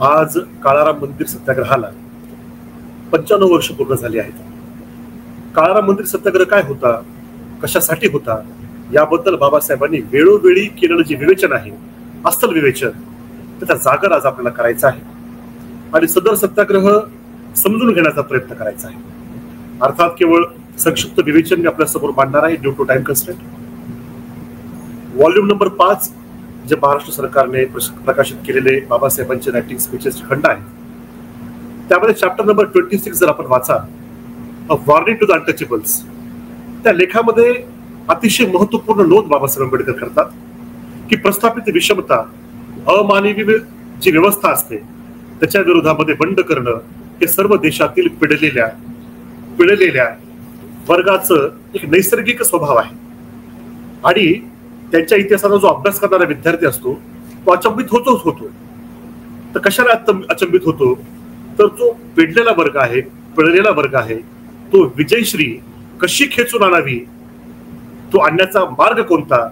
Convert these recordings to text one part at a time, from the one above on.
आज काळाराम मंदिर सत्याग्रहाला 95 वर्ष पूर्ण झाली आहेत. काळाराम मंदिर सत्याग्रह काय होता, कशासाठी होता, याबद्दल बाबासाहेबांनी वेळोवेळी केलेलं जे विवेचन आहे, अस्सल विवेचन, त्याचा जागर आज आपल्याला करायचा आहे आणि सदर सत्याग्रह समजून घेण्याचा प्रयत्न करायचा आहे. अर्थात केवळ संक्षिप्त विवेचन मी आपल्या समोर मांडणार आहे due to time constraint. Volume number 5 जे महाराष्ट्र सरकारने प्रकाशित केलेले बाबासाहेबांचे रायटिंग स्पीचेस खंड आहे, त्यामध्ये चॅप्टर नंबर 26 जर आपण वाचा, अ वॉर्निंग टू द अनटचेबल्स, त्या लेखामध्ये अतिशय महत्वपूर्ण नोंद बाबासाहेब आंबेडकर करतात की प्रस्थापित विषमता, अमानवी जी व्यवस्था असते त्याच्या विरोधामध्ये बंड करणं हे सर्व देशातील पिळलेल्या वर्गाचं एक नैसर्गिक स्वभाव आहे आणि त्यांच्या इतिहासाचा जो अभ्यास करणारा विद्यार्थी असतो तो अचंबित होतो. तर कशाला अचंबित होतो, तर जो पिळलेला वर्ग आहे, पिळलेला वर्ग आहे, तो विजयश्री कशी खेचून आणावी, तो आणण्याचा मार्ग कोणता,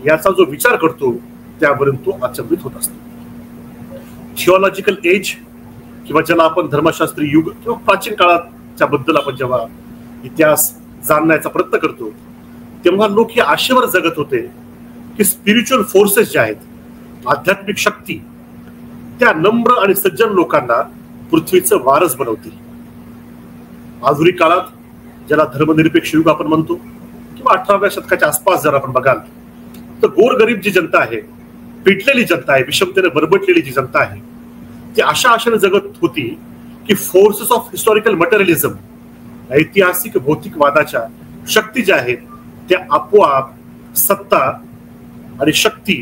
याचा जो विचार करतो त्यावरून तो अचंबित होत असतो. थिओलॉजिकल एज किंवा ज्याला आपण धर्मशास्त्री युग किंवा प्राचीन काळाच्या बद्दल आपण जेव्हा इतिहास जाणण्याचा प्रयत्न करतो तेव्हा लोक या आशेवर जगत होते की स्पिरिच्युअल फोर्सेस ज्या आहेत, आध्यात्मिक शक्ती, त्या नम्र आणि सज्जन लोकांना पृथ्वीचं वारस बनवतील. आधुनिक काळात ज्याला धर्मनिरपेक्ष युग आपण म्हणतो किंवा 18व्या शतकाच्या आसपास जर आपण बघाल तर गोरगरीब जी जनता आहे, पिटलेली जनता आहे, विषमतेने बरबटलेली जी जनता आहे, ती अशा आशेने जगत होती की फोर्सेस ऑफ हिस्टॉरिकल मटेरियलिझम, ऐतिहासिक भौतिकवादाच्या शक्ती ज्या आहेत त्या आपोआप सत्ता आणि शक्ती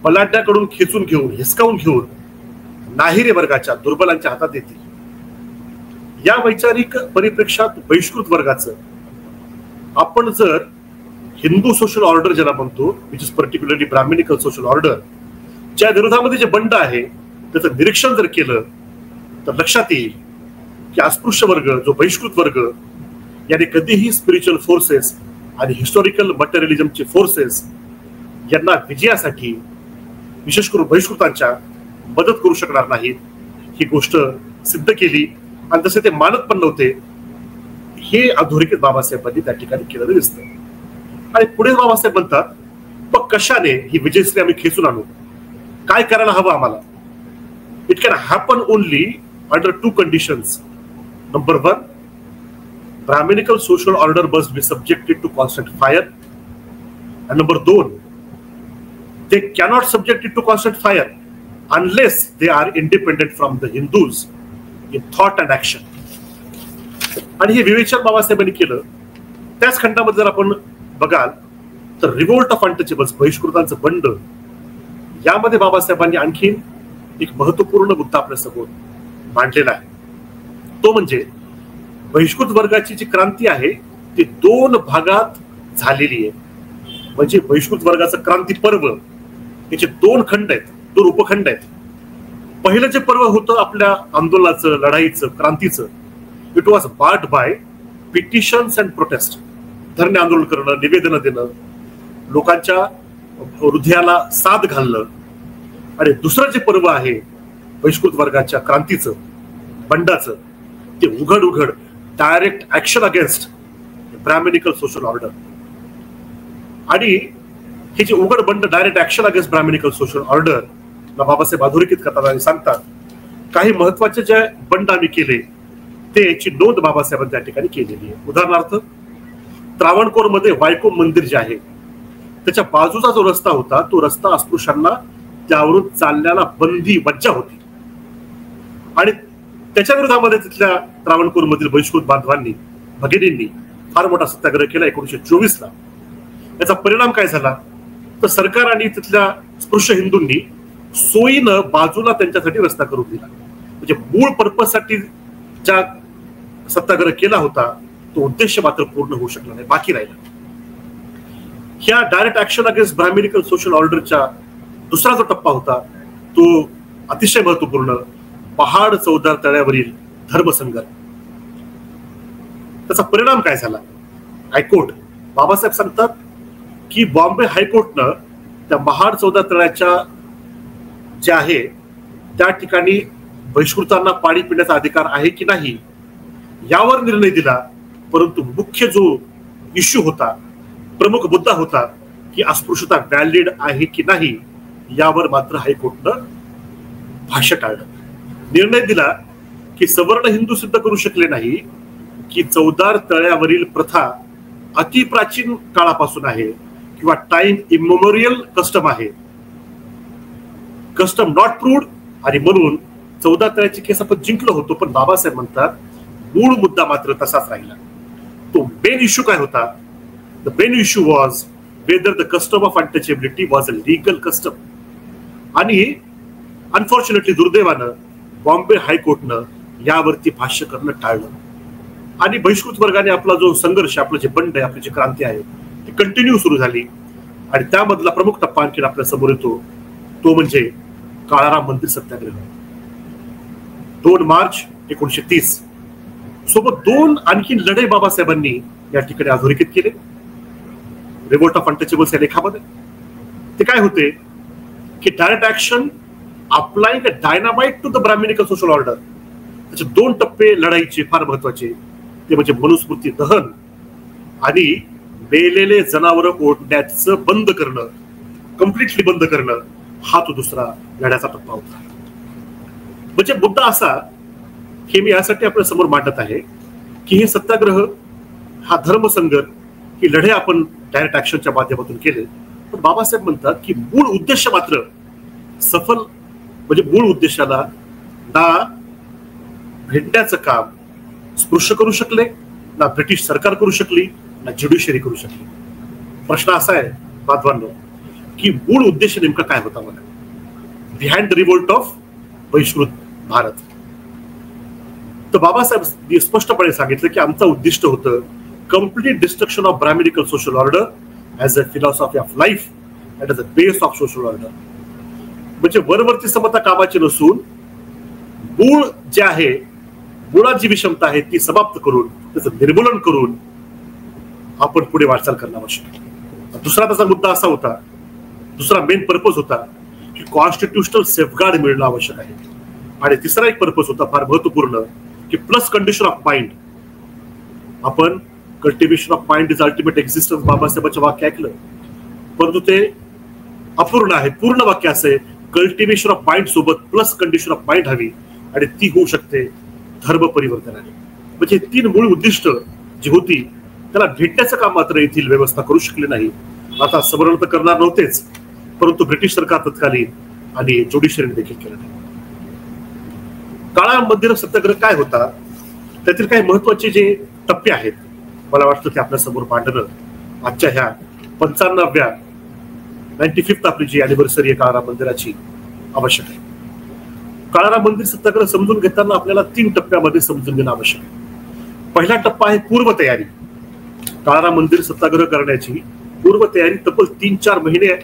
बलाढ्याकडून खेचून घेऊन, हिसकावून घेऊन नाहिरे वर्गाच्या, दुर्बलांच्या हातात येतील. या वैचारिक परिप्रेक्षात बहिष्कृत वर्गाचं आपण जर हिंदू सोशल ऑर्डर ज्याला म्हणतो, which is particularly brahmanical social order, ज्या विरोधामध्ये जे बंड आहे त्याचं निरीक्षण जर केलं तर लक्षात येईल की अस्पृश्य वर्ग, जो बहिष्कृत वर्ग, याने कधीही स्पिरिच्युअल फोर्सेस आणि हिस्टॉरिकल मटेरियलिझमचे फोर्सेस यांना विजयासाठी, विशेष करून बहिष्कृतांच्या, मदत करू शकणार नाहीत. ही गोष्ट सिद्ध केली आणि तसे ते मानत पण नव्हते. हे अधोरेखित बाबासाहेबांनी त्या ठिकाणी केलेलं दिसतं. आणि पुढे बाबासाहेब म्हणतात, मग कशाने ही विजयश्री आम्ही खेचून आणू, काय करायला हवं आम्हाला? It can happen only under 2 conditions. Number 1, Brahminical social order must be subjected to constant fire. And number 2, they cannot subject it to constant fire unless they are independent from the Hindus in thought and action. आणि हे विवेचन बाबासाहेबांनी केलं. त्याच खंडामध्ये जर आपण बघाल तर रिव्होल्ट ऑफ अनटचेबल्स, बहिष्कृतांचं बंड, यामध्ये बाबासाहेबांनी आणखी एक महत्वपूर्ण मुद्दा आपल्या समोर मांडलेला आहे. तो म्हणजे बहिष्कृत वर्गाची जी क्रांती आहे ती 2 भागात झालेली आहे. म्हणजे बहिष्कृत वर्गाचं क्रांती पर्व, याचे 2 खंड आहेत, 2 उपखंड आहेत. पहिलं जे पर्व होतं आपल्या आंदोलनाचं, लढाईचं, क्रांतीचं, it was marked by petitions and protest, धरणे आंदोलन करणं, निवेदन देणं, लोकांच्या हृदयाला साथ घालणं. आणि दुसरं जे पर्व आहे बहिष्कृत वर्गाच्या क्रांतीचं, बंडाचं, ते उघड direct action against brahmanical social order. आणि हे जे उघड बंड, direct action against brahmanical social order, Babasaheb अधोरेखित करतात आणि सांगतात काही महत्वाचे जे बंड आम्ही केले त्याची नोंद बाबासाहेबांनी त्या ठिकाणी केलेली आहे. उदाहरणार्थ त्रावणकोरमध्ये वायको मंदिर जे आहे त्याच्या बाजूचा जो रस्ता होता तो रस्ता अस्पृश्यांना त्यावरून चालण्याला बंदी, मज्जा होती. आणि त्याच्या विरोधामध्ये तिथल्या त्रावणकोरमधील बहिष्कृत बांधवांनी, भगिनींनी फार मोठा सत्याग्रह केला 1924ला. याचा परिणाम काय झाला तर सरकार आणि तिथल्या स्पृश्य हिंदूंनी सोयीनं बाजूला त्यांच्यासाठी रस्ता करून दिला. म्हणजे मूळ पर्पजसाठी ज्या सत्याग्रह केला होता तो उद्देश मात्र पूर्ण होऊ शकला नाही, बाकी राहिला. ह्या direct action against brahmanical social ऑर्डरच्या दुसरा जो टप्पा होता तो अतिशय महत्वपूर्ण, पहाड चौदार तळ्यावरील धर्मसंघर्ष. त्याचा परिणाम काय झाला? हायकोर्ट, बाबासाहेब सांगतात की बॉम्बे हायकोर्टनं त्या महाड चौदार तळ्याच्या जे आहे त्या ठिकाणी बहिष्कृतांना पाणी पिण्याचा अधिकार आहे की नाही यावर निर्णय दिला, परंतु मुख्य जो इश्यू होता, प्रमुख मुद्दा होता की अस्पृश्यता व्हॅलिड आहे की नाही यावर मात्र हायकोर्टनं भाष्य टाळलं. निर्णय दिला की सवर्ण हिंदू सिद्ध करू शकले नाही की चौदार तळ्यावरील प्रथा अतिप्राचीन काळापासून आहे किंवा टाइम इमेमोरियल कस्टम आहे, कस्टम नॉट प्रूव्ड, आणि म्हणून 14 तळ्याची केस आपण जिंकलो होतो. पण बाबासाहेब म्हणतात मूळ मुद्दा मात्र तसाच राहिला. तो मेन इश्यू काय होता? The main issue was whether the custom of untouchability was a legal custom. आणि अनफॉर्च्युनेटली दुर्दैवानं बॉम्बे हायकोर्टनं यावरती भाष्य करणं टाळलं आणि बहिष्कृत वर्गाने आपला जो संघर्ष, आपलं जे बंड आहे, आपली जी क्रांती आहे ती कंटिन्यू सुरू झाली. आणि त्यामधला प्रमुख टप्पा आणखी आपल्या समोर येतो, तो म्हणजे काळाराम मंदिर सत्याग्रह. 2 मार्च 1930 सोबत 2 आणखी लढाई बाबासाहेबांनी या ठिकाणी अधोरेखित केले रिव्होल्ट ऑफ अनटचेबल्स या लेखामध्ये. ते काय होते की direct action applying a dynamite to the brahmanical social order. त्याचे 2 टप्पे लढाईचे फार महत्वाचे, ते म्हणजे मनुस्मृती दहन आणि मेलेले जनावर ओढण्याचं बंद करणं, कम्प्लिटली बंद करणं, हा तो दुसरा लढ्याचा टप्पा होता. म्हणजे मुद्दा असा हे मी यासाठी आपल्या समोर मांडत आहे की हे सत्याग्रह, हा धर्मसंघर्ष, ही लढे आपण डायरेक्ट ऍक्शनच्या माध्यमातून केले. पण बाबासाहेब म्हणतात की मूळ उद्देश मात्र सफल, म्हणजे मूळ उद्देशाला ना भेटण्याचं काम स्पृश्य करू शकले, ना ब्रिटिश सरकार करू शकली, ना ज्युडिशरी करू शकली. प्रश्न असा आहे बांधवांनो की मूळ उद्देश नेमका काय होता मला बिहाइंड द रिव्होल्ट ऑफ बहिष्कृत भारत? तर बाबासाहेब स्पष्टपणे सांगितलं की आमचं उद्दिष्ट होतं complete destruction of brahmanical social order as a philosophy of life and as a base of social order. म्हणजे वरवरची समता कामाची नसून मूळ जे आहे, मुळात जी विषमता आहे ती समाप्त करून, त्याचं निर्मूलन करून आपण पुढे वाटचाल करणं आवश्यक आहे. दुसरा त्याचा मुद्दा असा होता, दुसरा मेन पर्पज होता की कॉन्स्टिट्युशनल सेफगार्ड मिळणं आवश्यक आहे. आणि तिसरा एक पर्पज होता फार महत्वपूर्ण की प्लस कंडिशन ऑफ माइंड. आपण cultivation of mind is ultimate existence बाबासाहेबांचं वाक्य ऐकलं, परंतु ते अपूर्ण आहे. पूर्ण वाक्य असे कल्टिव्हेशन ऑफ माइंड सोबत प्लस कंडिशन ऑफ माइंड हवी आणि ती होऊ शकते धर्म परिवर्तनाने. म्हणजे 3 मूळ उद्दिष्ट जी होती त्याला भेटण्याचं काम मात्र येथील व्यवस्था करू शकले नाही. आता सवर्ण तर करणार नव्हतेच, परंतु ब्रिटिश सरकार तत्कालीन आणि ज्युडिशरीने देखील केलं नाही. काळाराम मंदिर सत्याग्रह काय होता, त्यातील काही महत्वाचे जे टप्पे आहेत मला वाटतं ते आपल्या समोर मांडणं आजच्या ह्या 95व्या 95th आपली जी अॅनिव्हर्सरी आहे काळाराम मंदिराची आवश्यक आहे. काळाराम मंदिर सत्याग्रह समजून घेताना आपल्याला 3 टप्प्यामध्ये समजून घेणं आवश्यक आहे. पहिला टप्पा आहे पूर्वतयारी. काळाराम मंदिर सत्याग्रह करण्याची पूर्वतयारी तब्बल 3-4 महिने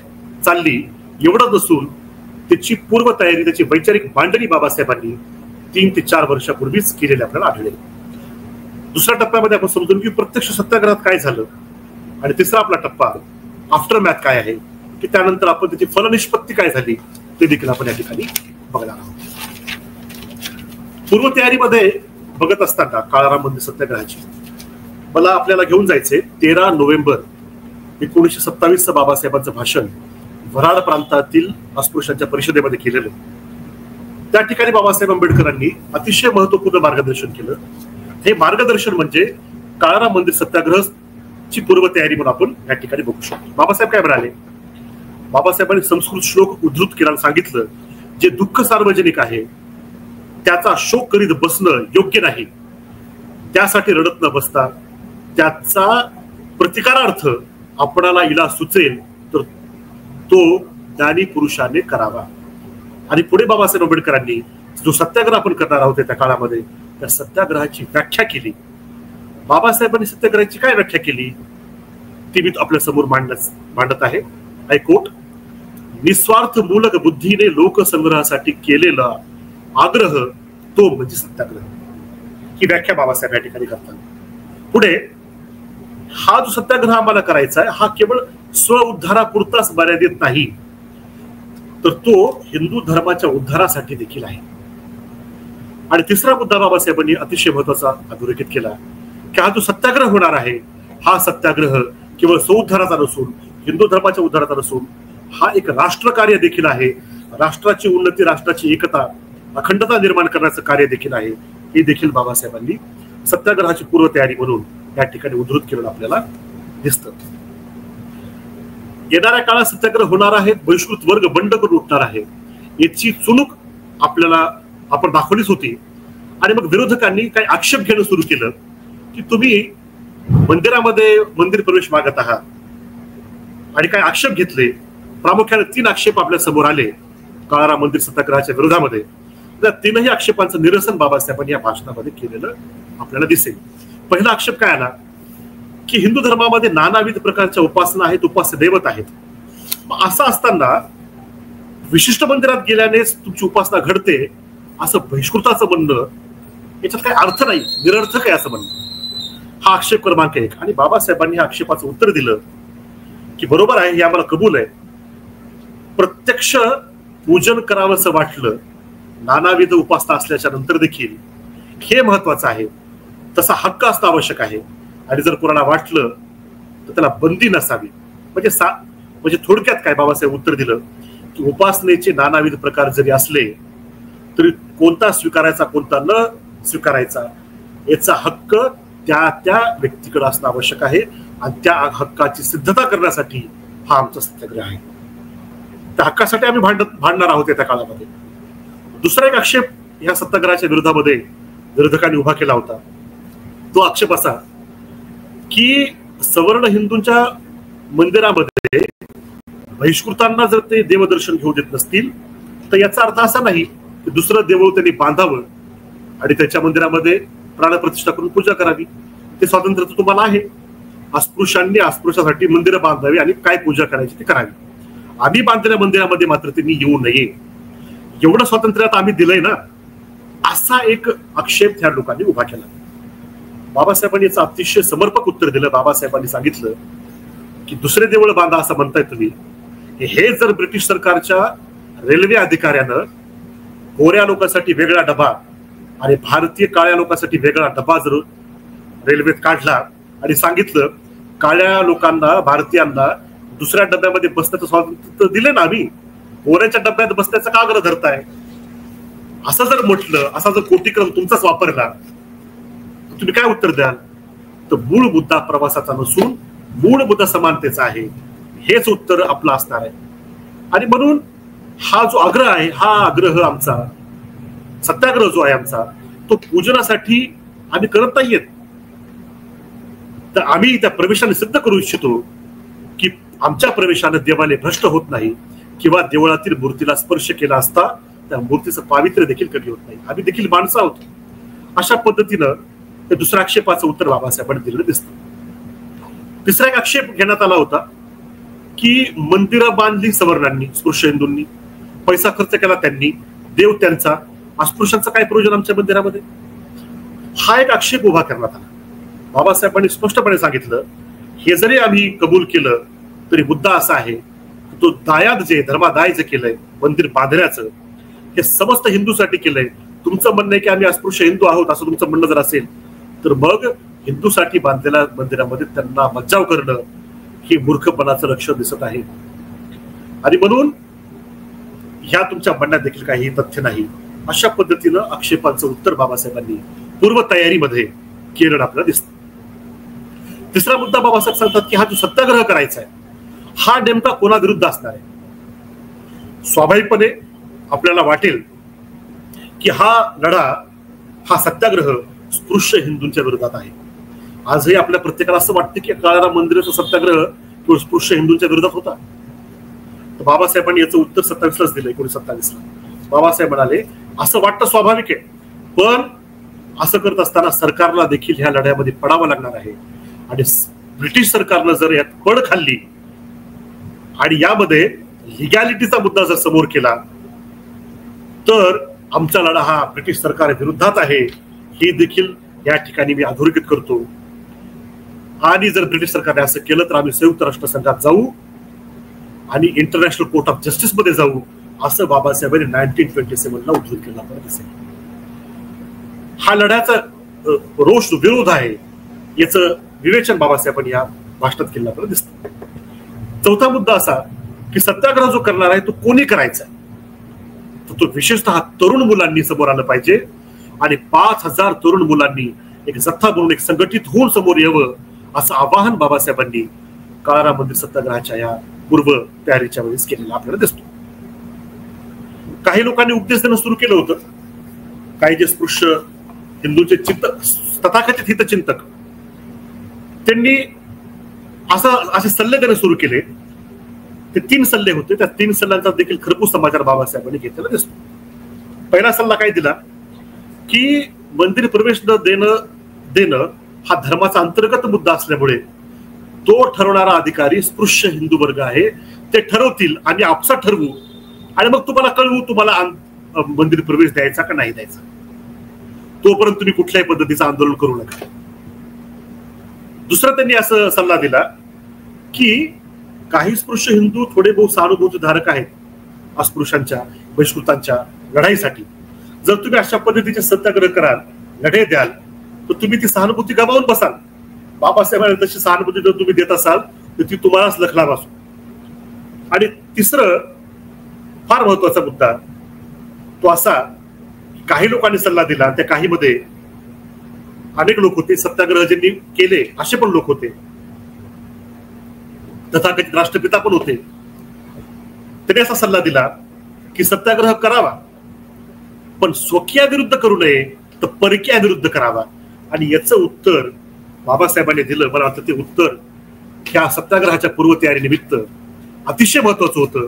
चालली. एवढं नसून त्याची पूर्वतयारी, त्याची वैचारिक मांडणी बाबासाहेबांनी 3 ते 4 वर्षापूर्वीच केलेले आपल्याला आढळले. दुसऱ्या टप्प्यामध्ये आपण समजून घेऊ प्रत्यक्ष सत्याग्रहात काय झालं, आणि तिसरा आपला टप्पा आफ्टर मॅथ काय आहे, की त्यानंतर आपण त्याची फलनिष्पत्ती काय झाली ते देखील आपण या ठिकाणी बघणार आहोत. पूर्वतयारीमध्ये बघत असताना काळाराम मंदिर सत्याग्रहाची मला आपल्याला घेऊन जायचे 13 नोव्हेंबर 1927 बाबासाहेबांचं भाषण वराड प्रांतातील अस्पृश्यांच्या परिषदेमध्ये केलेलं. त्या ठिकाणी बाबासाहेब आंबेडकरांनी अतिशय महत्वपूर्ण मार्गदर्शन केलं. हे मार्गदर्शन म्हणजे काळाराम मंदिर सत्याग्रहाची पूर्वतयारी म्हणून आपण या ठिकाणी बघू शकतो. बाबासाहेब काय म्हणाले? बाबासाहेबांनी संस्कृत श्लोक उद्धृत केला, सांगितलं जे दुःख सार्वजनिक आहे त्याचा शोक करीत बसणं योग्य नाही. त्यासाठी रडत न बसता त्याचा प्रतिकारार्थ आपणाला इला सुचेल तर तो ज्ञानी पुरुषाने करावा. आणि पुढे बाबासाहेब आंबेडकरांनी जो सत्याग्रह आपण करणार आहोत त्या काळामध्ये त्या सत्याग्रहाची व्याख्या केली. बाबासाहेबांनी सत्याग्रहाची काय व्याख्या केली ती मी आपल्या समोर मांडत आहे. आय कोट, निस्वार्थ मूलक बुद्धीने लोकसंग्रहासाठी केलेला आग्रह तो म्हणजे सत्याग्रह. ही व्याख्या बाबासाहेब या ठिकाणी करतात. पुढे हा जो सत्याग्रह आम्हाला करायचा आहे हा केवळ स्व उद्धारापुरताच मर्यादित नाही, तर तो हिंदू धर्माच्या उद्धारासाठी देखील आहे. आणि तिसरा मुद्दा बाबासाहेबांनी अतिशय महत्वाचा अधोरेखित केला की हा जो सत्याग्रह होणार आहे, हा सत्याग्रह केवळ सौद्धाराचा नसून, हिंदू धर्माच्या उद्धाराचा नसून, हा एक राष्ट्रकार्य देखील आहे. राष्ट्राची उन्नती, राष्ट्राची एकता, अखंडता निर्माण करण्याचं कार्य देखील आहे. हे देखील बाबासाहेबांनी सत्याग्रहाची पूर्वतयारी म्हणून या ठिकाणी उद्धृत केलेलं आपल्याला दिसतं. येणाऱ्या काळात सत्याग्रह होणार आहेत, बहिष्कृत वर्ग बंड करून उठणार आहे, याची चुणूक आपल्याला आपण दाखवलीच होती. आणि मग विरोधकांनी काही आक्षेप घेणं सुरू केलं की तुम्ही मंदिरामध्ये मंदिर प्रवेश मागत आहात, आणि काही आक्षेप घेतले. प्रामुख्याने 3 आक्षेप आपल्या समोर आले काळाराम मंदिर सत्याग्रहाच्या विरोधामध्ये. त्या 3ही आक्षेपांचं निरसन बाबासाहेबांनी या भाषणामध्ये केलेलं आपल्याला दिसेल. पहिला आक्षेप काय आला की हिंदू धर्मामध्ये नानाविध प्रकारच्या उपासना आहेत, उपास्य दैवत आहेत. असं असताना विशिष्ट मंदिरात गेल्यानेच तुमची उपासना घडते असं बहिष्कृताचं म्हणणं, याच्यात काही अर्थ नाही, निरर्थक आहे असं म्हणणं. हा आक्षेप क्रमांक 1. आणि बाबासाहेबांनी या आक्षेपाचं उत्तर दिलं की बरोबर आहे, हे आम्हाला कबूल आहे. प्रत्यक्ष पूजन करावंसं वाटलं नानाविध उपासना असल्याच्या नंतर देखील, हे महत्वाचं आहे. तसा हक्क असणं आवश्यक आहे. आणि जर कोणाला वाटलं तर त्याला बंदी नसावी. म्हणजे थोडक्यात काय बाबासाहेब उत्तर दिलं की उपासनेचे नानाविध प्रकार जरी असले तरी कोणता स्वीकारायचा, कोणता न स्वीकारायचा, याचा हक्क त्या त्या व्यक्तीकडे असणं आवश्यक आहे. आणि त्या हक्काची सिद्धता करण्यासाठी हा आमचा सत्याग्रह आहे. त्या हक्कासाठी आम्ही भांडणार आहोत त्या काळामध्ये. दुसरा एक आक्षेप ह्या सत्याग्रहाच्या विरोधामध्ये विरोधकांनी उभा केला होता. तो आक्षेप असा की सवर्ण हिंदूंच्या मंदिरामध्ये बहिष्कृतांना जर ते देवदर्शन घेऊ देत नसतील तर याचा अर्थ असा नाही की दुसरं देऊळ त्यांनी बांधावं आणि त्याच्या मंदिरामध्ये प्राणप्रतिष्ठा करून पूजा करावी. ते स्वातंत्र्य तर तुम्हाला आहे. अस्पृश्यांनी अस्पृश्यासाठी मंदिरं बांधावी आणि काय पूजा करायची ते करावी. आम्ही बांधलेल्या मंदिरामध्ये मात्र त्यांनी येऊ नये, एवढं स्वातंत्र्य आम्ही दिलंय ना, असा एक आक्षेप त्या लोकांनी उभा केला. बाबासाहेबांनी याचं अतिशय समर्पक उत्तर दिलं. बाबासाहेबांनी सांगितलं की दुसरे देऊळ बांधा असं म्हणताय तुम्ही, हे जर ब्रिटिश सरकारच्या रेल्वे अधिकाऱ्यानं गोऱ्या लोकांसाठी वेगळा डबा आणि भारतीय काळ्या लोकांसाठी वेगळा डबा जर रेल्वेत काढला आणि सांगितलं काळ्या लोकांना, भारतीयांना दुसऱ्या डब्यामध्ये बसण्याचं स्वातंत्र्य दिले ना आम्ही, गोऱ्याच्या डब्यात बसण्याचा का आग्रह धरताय, असं जर म्हटलं, असा जर कोटीक्रम तुमचाच वापरला, तुम्ही काय उत्तर द्याल? तर मूळ मुद्दा प्रवासाचा नसून मूळ मुद्दा समानतेचा आहे, हेच उत्तर आपलं असणार आहे. आणि म्हणून हा जो आग्रह आहे, हा आग्रह आमचा, सत्याग्रह जो आहे आमचा, तो पूजनासाठी आम्ही करत नाहीयेत. तर आम्ही त्या प्रवेशाने सिद्ध करू इच्छितो की आमच्या प्रवेशाने देवालय भ्रष्ट होत नाही किंवा देवळातील मूर्तीला स्पर्श केला असता त्या मूर्तीचं पावित्र्य देखील कमी होत नाही. आम्ही देखील माणसं आहोत. अशा पद्धतीनं ते दुसऱ्या आक्षेपाचं उत्तर बाबासाहेबांनी दिलेलं दिसतं. तिसरा एक आक्षेप घेण्यात आला होता की मंदिरं बांधली सवर्णांनी, स्पृश्य हिंदूंनी, पैसा खर्च केला त्यांनी, देव त्यांचा, अस्पृश्यांचं काय प्रयोजन आमच्या मंदिरामध्ये, हा एक आक्षेप उभा करण्यात आला. बाबासाहेबांनी स्पष्टपणे सांगितलं हे जरी आम्ही कबूल केलं तरी मुद्दा असा आहे की तो दायाद जे धर्मादाय जे केलंय मंदिर बांधण्याचं, हे समस्त हिंदूसाठी केलंय. तुमचं म्हणणं आहे की आम्ही अस्पृश्य हिंदू आहोत असं तुमचं म्हणणं जर असेल तर मग हिंदूसाठी बांधलेल्या मंदिरामध्ये त्यांना मज्जाव करणं ही मूर्खपणाचं लक्षण दिसत आहे. आणि म्हणून ह्या तुमच्या म्हणण्यात देखील काही तथ्य नाही. अशा पद्धतीनं आक्षेपांचं उत्तर बाबासाहेबांनी पूर्वतयारीमध्ये केलं आपल्याला दिसतं. तिसरा मुद्दा बाबासाहेब सांगतात की हा जो सत्याग्रह करायचा आहे हा नेमका कोणाविरुद्ध असणार आहे. स्वाभाविकपणे आपल्याला वाटेल की हा लढा, हा सत्याग्रह स्पृश्य हिंदूंच्या विरोधात आहे. आजही आपल्या प्रत्येकाला असं वाटतं की काळाराम मंदिराचा सत्याग्रह किंवा स्पृश्य हिंदूंच्या विरोधात होता. तर बाबासाहेबांनी याचं उत्तर 27लाच दिलं, 1927ला. बाबासाहेब म्हणाले असं वाटतं स्वाभाविक आहे, पण असं करत असताना सरकारला देखील ह्या लढ्यामध्ये पडावं लागणार आहे. आणि ब्रिटिश सरकारनं जर यात पड खाल्ली आणि यामध्ये लिगॅलिटीचा मुद्दा जर समोर केला तर आमचा लढा हा ब्रिटिश सरकार विरोधात आहे, हे देखील या ठिकाणी मी अधोरेखित करतो. आणि जर ब्रिटिश सरकारने असं केलं तर आम्ही संयुक्त राष्ट्रसंघात जाऊ आणि इंटरनॅशनल कोर्ट ऑफ जस्टिस मध्ये जाऊ, असं बाबासाहेबांनी 1927ला उद्धृत केलं आपल्याला दिसेल. हा लढ्याचा रोष विरोध आहे याचं विवेचन बाबासाहेबांनी या भाषणात केलं आपल्याला दिसतं. चौथा मुद्दा असा की सत्याग्रह जो करणार आहे तो कोणी करायचा, तर तो विशेषतः तरुण मुलांनी समोर आलं पाहिजे आणि 5,000 तरुण मुलांनी एक जथ्था म्हणून एक संघटित होऊन समोर यावं असं आवाहन बाबासाहेबांनी काळाराम मंदिर सत्याग्रहाच्या या पूर्व तयारीच्या वेळेस केलेला आपल्याला दिसतो. काही लोकांनी उपदेश देणं सुरू केलं होतं. काही जे स्पृश्य हिंदूचे चिंतक, तथाकथित हितचिंतक, त्यांनी असे सल्ले देणं सुरू केले. ते 3 सल्ले होते. त्या 3 सल्ल्यांचा देखील खरपूस समाचार बाबासाहेबांनी घेतलेला दिसतो. पहिला सल्ला काय दिला की मंदिर प्रवेश न देणं हा धर्माचा अंतर्गत मुद्दा असल्यामुळे तो ठरवणारा अधिकारी स्पृश्य हिंदू वर्ग आहे. ते ठरवतील आणि आपसात ठरवू आणि मग तुम्हाला कळवू तुम्हाला मंदिर प्रवेश द्यायचा का नाही द्यायचा. तोपर्यंत तुम्ही कुठल्याही पद्धतीचं आंदोलन करू नका. दुसरा त्यांनी असं सल्ला दिला की काही स्पृश्य हिंदू थोडे बहुत सहानुभूतीधारक आहेत अस्पृश्यांच्या बहिष्कृतांच्या लढाईसाठी. जर तुम्ही अशा पद्धतीचे सत्याग्रह कराल, लढे द्याल, तर तुम्ही ती सहानुभूती गमावून बसाल. बाबासाहेबांनी तशी सहानुभूती जर तुम्ही देत असाल तर ती तुम्हालाच लखणार असो. आणि तिसरं फार महत्वाचा मुद्दा तो असा, काही लोकांनी सल्ला दिला, त्या काही मध्ये अनेक लोक होते, सत्याग्रह ज्यांनी केले असे पण लोक होते, तथाकथित राष्ट्रपिता पण होते. त्यांनी असा सल्ला दिला की सत्याग्रह करावा पण स्वकीयाविरुद्ध करू नये, तर परकीयाविरुद्ध करावा. आणि याचं उत्तर बाबासाहेबांनी दिलं. मला वाटतं ते उत्तर ह्या सत्याग्रहाच्या पूर्वतयारीनिमित्त अतिशय महत्वाचं होतं.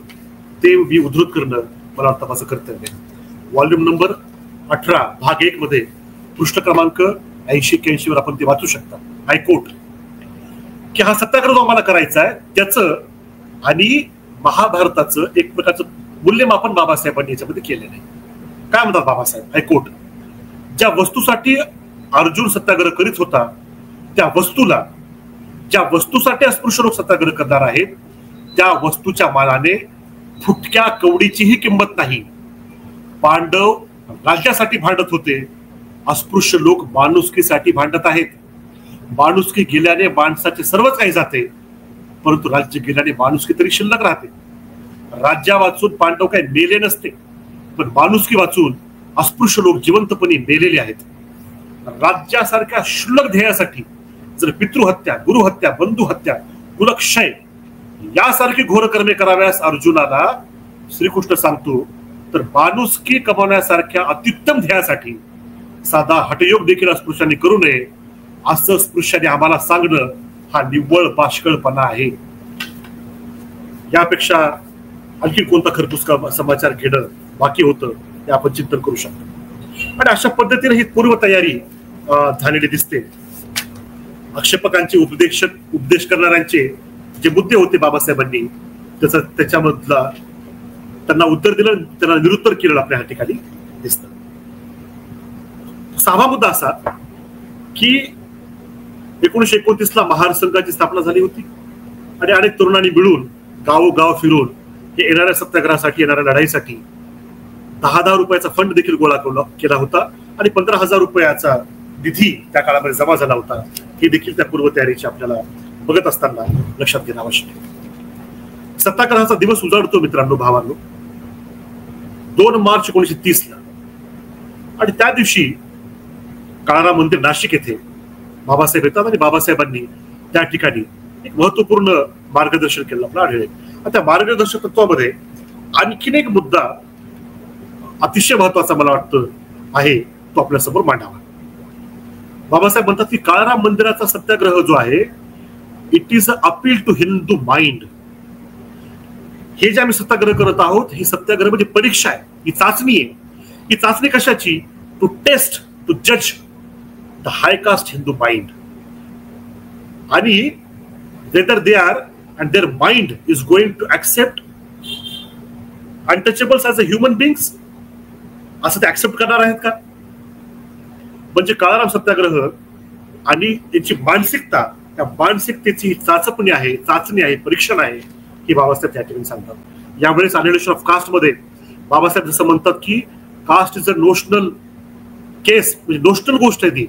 ते मी उद्धृत करणं मला वाटतं माझं कर्तव्य आहे. व्हॉल्यूम नंबर 18 भाग 1 मध्ये पृष्ठ क्रमांक 80-81 वर आपण ते वाचू शकता. हायकोर्ट की हा सत्याग्रह जो आम्हाला करायचा आहे त्याचं आणि महाभारताचं एक प्रकारचं मूल्यमापन बाबासाहेबांनी याच्यामध्ये केलेलं आहे. काय म्हणतात बाबासाहेब? हायकोर्ट, ज्या वस्तूसाठी अर्जुन सत्याग्रह करीत होता त्या वस्तूला, ज्या वस्तूसाठी अस्पृश्य लोक सत्याग्रह करणार आहेत त्या वस्तूच्या मानाने फुटक्या कवडीचीही किंमत नाही. पांडव राज्यासाठी भांडत होते, अस्पृश्य लोक माणुसकीसाठी भांडत आहेत. माणुसकी गेल्याने माणसाचे सर्वच काही जाते, परंतु राज्य गेल्याने माणुसकी तरी शिल्लक राहते. राज्या वाचून पांडव काही मेले नसते, पण माणुसकी वाचून अस्पृश्य लोक जिवंतपणे मेलेले आहेत. राज्यासारख्या क्षुल्लक ध्येयासाठी जर पितृहत्या, गुरुहत्या, बंधुहत्या, कुलक्षय यासारखी घोर कर्मे कराव्यास अर्जुनाला श्रीकृष्ण सांगतो, तर माणुसकी कमावण्यासारख्या अत्युत्तम ध्येयासाठी साधा हटयोग देखील अस्पृश्यांनी करू नये असं स्पृश्याने आम्हाला सांगणं हा निव्वळ बाष्कळपणा आहे. यापेक्षा आणखी कोणता खरपूस समाचार घेणं बाकी होतं हे आपण चिंतन करू शकतो. आणि अशा पद्धतीने ही पूर्वतयारी झालेली दिसते. आक्षेपकांचे उपदेश करणाऱ्यांचे जे मुद्दे होते बाबासाहेबांनी त्याच्यामधला त्यांना उत्तर दिलं, त्यांना निरुत्तर केलं आपल्या ठिकाणी दिसतं. 6वा मुद्दा असा की 1929 ला महार संघाची स्थापना झाली होती आणि अनेक तरुणांनी मिळून गावोगाव फिरून हे येणाऱ्या सत्याग्रहासाठी, येणाऱ्या लढाईसाठी 10,000 रुपयाचा फंड देखील गोळा केला होता आणि 15,000 रुपयाचा निधी त्या काळामध्ये जमा झाला होता. हे देखील त्या पूर्वतयारीची आपल्याला बघत असताना लक्षात घेणं आवश्यक आहे. सत्याग्रहाचा दिवस उजाडतो मित्रांनो, भावांनो, 2 मार्च 1930 ला. आणि त्या दिवशी काळाराम मंदिर नाशिक येथे बाबासाहेब येतात आणि बाबासाहेबांनी त्या ठिकाणी एक महत्वपूर्ण मार्गदर्शन केलं आपल्याला आढळेल. आणि त्या मार्गदर्शक तत्वामध्ये आणखीन एक मुद्दा अतिशय महत्वाचा मला वाटतं आहे तो आपल्या समोर मांडावा. बाबासाहेब म्हणतात की काळाराम मंदिराचा सत्याग्रह जो आहे it is a appeal to Hindu mind. हे जे आम्ही सत्याग्रह करत आहोत ही सत्याग्रह म्हणजे परीक्षा आहे, ही चाचणी आहे. ही चाचणी कशाची? टू टेस्ट, टू जज the high caste Hindu mind आणि whether they are and their mind is going to accept untouchables as a human beings. असं ते ऍक्सेप्ट करणार आहेत का? म्हणजे काळाराम सत्याग्रह आणि त्यांची मानसिकता, त्या मानसिकतेची चाचपणी आहे, चाचणी आहे, परीक्षण आहे, ही बाबासाहेब त्या ठिकाणी सांगतात. यावेळेस अनॅलिसिस ऑफ कास्ट मध्ये बाबासाहेब जसं म्हणतात की कास्ट इज अ नोशनल केस म्हणजे नोशनल गोष्ट आहे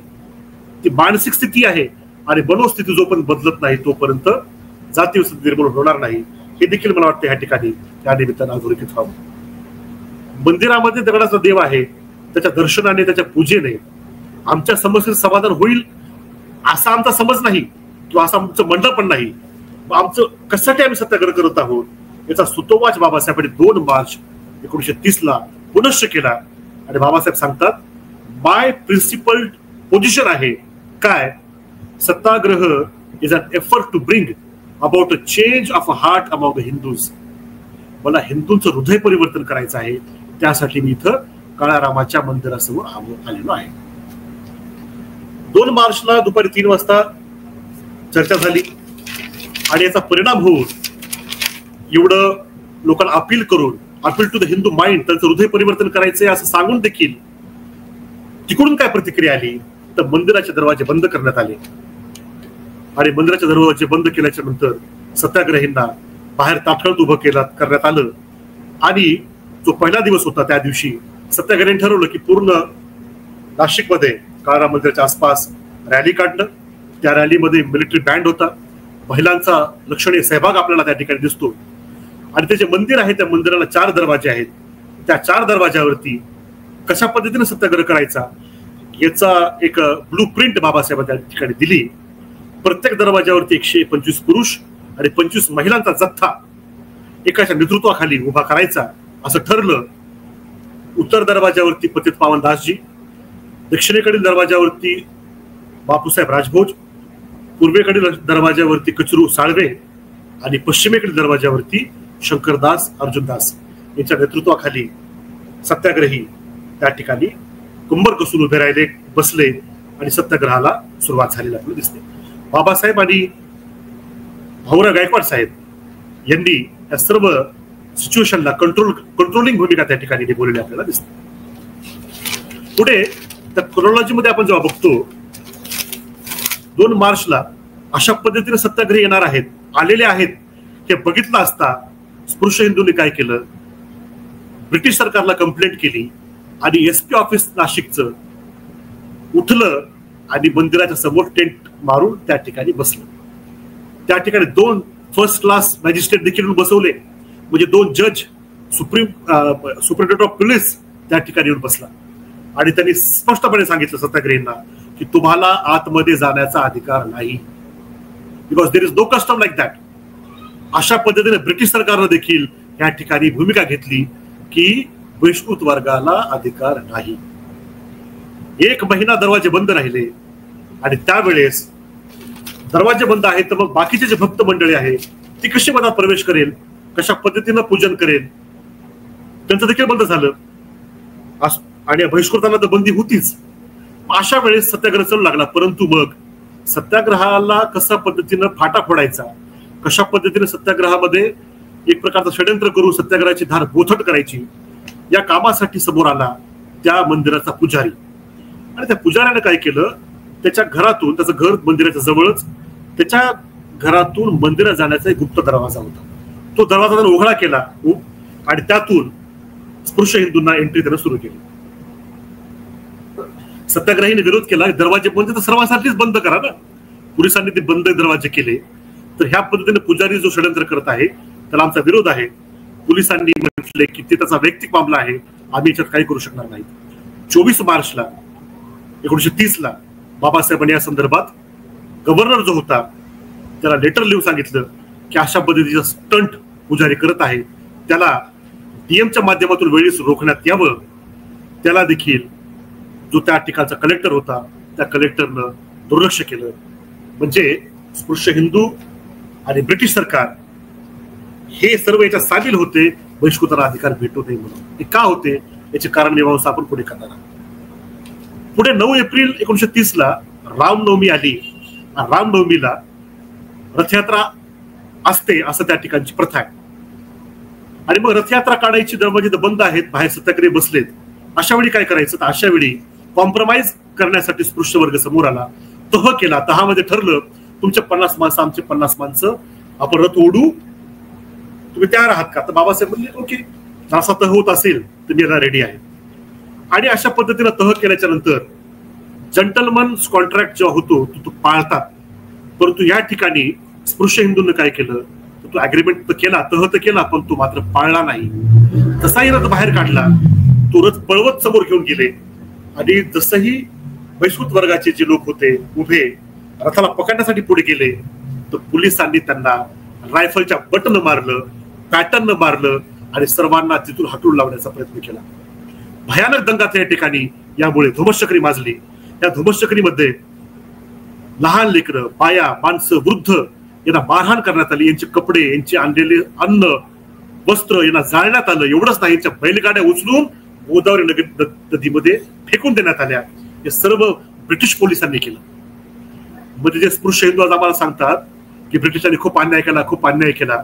ती मानसिक स्थिती आहे आणि मनोस्थिती जोपर्यंत बदलत नाही तोपर्यंत जातीय स्थिती निर्मूलन होणार नाही. हे देखील मला वाटतं या ठिकाणी त्या निमित्तानं अधोरेखित व्हावं. मंदिरामध्ये दगडाचा देव आहे, त्याच्या दर्शनाने त्याच्या पूजेने आमच्या समस्येचं समाधान होईल असा आमचा समज नाही किंवा असं आमचं म्हणणं पण नाही. आमचं कशासाठी आम्ही सत्याग्रह करत आहोत याचा सुतोवाच बाबासाहेबांनी 2 मार्च 1930 पुनश्च केला. आणि बाबासाहेब सांगतात माय प्रिन्सिपल पोझिशन आहे काय, satyagraha is an effort to bring about a change of a heart among the Hindus. मला हिंदूंचं हृदय परिवर्तन करायचं आहे, त्यासाठी मी इथं काळारामाच्या मंदिरासमोर आलेलो आहे. 2 मार्चला दुपारी 3 वाजता चर्चा झाली आणि याचा परिणाम होऊन एवढं लोकांना appeal to the Hindu mind, त्यांचं हृदय परिवर्तन करायचंय असं सांगून देखील तिकडून काय प्रतिक्रिया आली तर मंदिराचे दरवाजे बंद करण्यात आले. आणि मंदिराचे दरवाजे बंद केल्याच्या नंतर सत्याग्रहींना बाहेर ताठळत उभं करण्यात आलं. आणि जो पहिला दिवस होता त्या दिवशी सत्याग्रहींनी ठरवलं की पूर्ण नाशिकमध्ये काळाराम मंदिराच्या आसपास रॅली काढणं. त्या रॅलीमध्ये मिलिटरी बँड होता, महिलांचा लक्षणीय सहभाग आपल्याला त्या ठिकाणी दिसतो. आणि ते जे मंदिर आहे त्या मंदिराला 4 दरवाजे आहेत. त्या 4 दरवाज्यावरती कशा पद्धतीने सत्याग्रह करायचा याचा एक ब्लू प्रिंट बाबासाहेब त्या ठिकाणी दिली. प्रत्येक दरवाज्यावरती 125 पुरुष आणि 25 महिलांचा जथ्था एकाच्या नेतृत्वाखाली उभा करायचा असं ठरलं. उत्तर दरवाज्यावरती पतित पावन दासजी, दक्षिणेकडील दरवाज्यावरती बापूसाहेब राजभोज, पूर्वेकडील दरवाज्यावरती कचरू साळवे आणि पश्चिमेकडील दरवाज्यावरती शंकरदास अर्जुनदास यांच्या नेतृत्वाखाली सत्याग्रही त्या ठिकाणी कंबर कसून उभे राहिले, बसले आणि सत्याग्रहाला सुरुवात झालेली आपल्याला दिसते. बाबासाहेब आणि भाऊराव गायकवाड साहेब यांनी या सर्व सिच्युएशनला कंट्रोलिंग भूमिका त्या ठिकाणी निभवलेली आपल्याला दिसते. पुढे त्या क्रोनॉलॉजीमध्ये आपण जेव्हा बघतो 2 मार्चला अशा पद्धतीने सत्याग्रही येणार आहेत, आलेले आहेत हे बघितलं असता स्पृश्य हिंदूंनी काय केलं, ब्रिटिश सरकारला कंप्लेंट केली आणि SP ऑफिस नाशिकचं उठलं आणि मंदिराच्या समोर टेंट मारून त्या ठिकाणी बसलं. त्या ठिकाणी 2 फर्स्ट क्लास मॅजिस्ट्रेट देखील बसवले, म्हणजे 2 जज, सुप्रिंटेंडेंट ऑफ पोलीस त्या ठिकाणी येऊन बसला. आणि त्यांनी स्पष्टपणे सांगितलं सत्याग्रहींना की तुम्हाला आतमध्ये जाण्याचा अधिकार नाही, because there is no custom like that. अशा पद्धतीने ब्रिटिश सरकारनं देखील या ठिकाणी भूमिका घेतली की बहिष्कृत वर्गाला अधिकार नाही. 1 महिना दरवाजे बंद राहिले आणि त्यावेळेस दरवाजे बंद आहेत तर मग बाकीचे जे भक्त मंडळी आहे ती कशी मनात प्रवेश करेल, कशा पद्धतीनं पूजन करेल, त्यांचं देखील बंद झालं. आणि बहिष्कृतांना तर बंदी होतीच. अशा वेळेस सत्याग्रह चालू लागला. परंतु मग सत्याग्रहाला कशा पद्धतीनं फाटा फोडायचा, कशा पद्धतीने सत्याग्रहामध्ये एक प्रकारचं षड्यंत्र करून सत्याग्रहाची धार बोथट करायची, या कामासाठी समोर आला त्या मंदिराचा पुजारी. आणि त्या पुजाऱ्याने काय केलं, त्याच्या घरातून, त्याचं घर मंदिराच्या जवळच, त्याच्या घरातून मंदिरात जाण्याचा एक गुप्त दरवाजा होता. तो दरवाजा त्याने उघडा केला आणि त्यातून स्पृश्य हिंदूंना एंट्री त्यानं सुरू केली. सत्याग्रहीने विरोध केला, दरवाजे बंद तर सर्वांसाठीच बंद करा ना. पोलिसांनी ते बंद दरवाजे केले. तर ह्या पद्धतीने पुजारी जो षड्यंत्र करत आहे त्याला आमचा विरोध आहे. पोलिसांनी म्हटले की ते त्याचा वैयक्तिक मामला आहे, आम्ही याच्यात काही करू शकणार नाही. 24 मार्चला 1930 बाबासाहेबांनी या संदर्भात गव्हर्नर जो होता त्याला लेटर लिहून सांगितलं की अशा पद्धतीचा स्टंट पुजारी करत आहे, त्याला डीएमच्या माध्यमातून वेळीच रोखण्यात यावं. त्याला देखील जो त्या ठिकाणचा कलेक्टर होता त्या कलेक्टरनं दुर्लक्ष केलं. म्हणजे स्पृश्य हिंदू आणि ब्रिटिश सरकार हे सर्व याच्यात सामील होते बहिष्कृताला अधिकार भेटू नये म्हणून. हे का होते याचे कारण मीमांसा आपण पुढे करणार आहोत. पुढे 9 एप्रिल 1930 रामनवमी आली. रामनवमीला रथयात्रा असते असं त्या ठिकाणची प्रथा आहे. आणि मग रथयात्रा काढायची दरवाजे तर बंद आहेत, बाहेर सत्याग्रही बसलेत. अशा वेळी काय करायचं, तर अशा वेळी कॉम्प्रोमाइज करण्यासाठी स्पृश्य वर्ग समोर आला, तह केला. तहामध्ये ठरलं तुमचे 50 माणसं, आमचे 50 माणसं, आपण रथ ओढू, तुम्ही तयार आहात का? तर बाबासाहेब म्हणले ओके, असा तह होत असेल तर मी याला रेडी आहे. आणि अशा पद्धतीने तह केल्याच्या नंतर जंटलमन कॉन्ट्रॅक्ट जेव्हा होतो तो पाळतात. परंतु या ठिकाणी स्पृश्य हिंदूंनी काय केलं, तो अग्रीमेंट तर केला, तह तर केला, पण तो मात्र पाळला नाही. तसाही रथ बाहेर काढला, तो रथ पळवत समोर घेऊन गेले आणि जसंही बहिष्कृत वर्गाचे जे लोक होते उभे रथाला पकडण्यासाठी पुढे गेले, तर पोलिसांनी त्यांना रायफलच्या बटन मारलं, पॅटर्न मारलं आणि सर्वांना तिथून हटवून लावण्याचा प्रयत्न केला. भयानक दंगा त्या ठिकाणी यामुळे धुमश्चक्री माजली. या धुमश्चक्रीमध्ये लहान लेकरं, बाया, माणसं, वृद्ध यांना मारहाण करण्यात आली. यांचे कपडे, यांचे आणलेले अन्न, वस्त्र यांना जाळण्यात आलं. एवढंच नाही, यांच्या बैलगाड्या उचलून गोदावरी नदीमध्ये फेकून देण्यात आल्या. हे सर्व ब्रिटिश पोलिसांनी केलं. म्हणजे जे स्पृश्य हिंदू आज आम्हाला सांगतात की ब्रिटिशांनी खूप अन्याय केला, खूप अन्याय केला.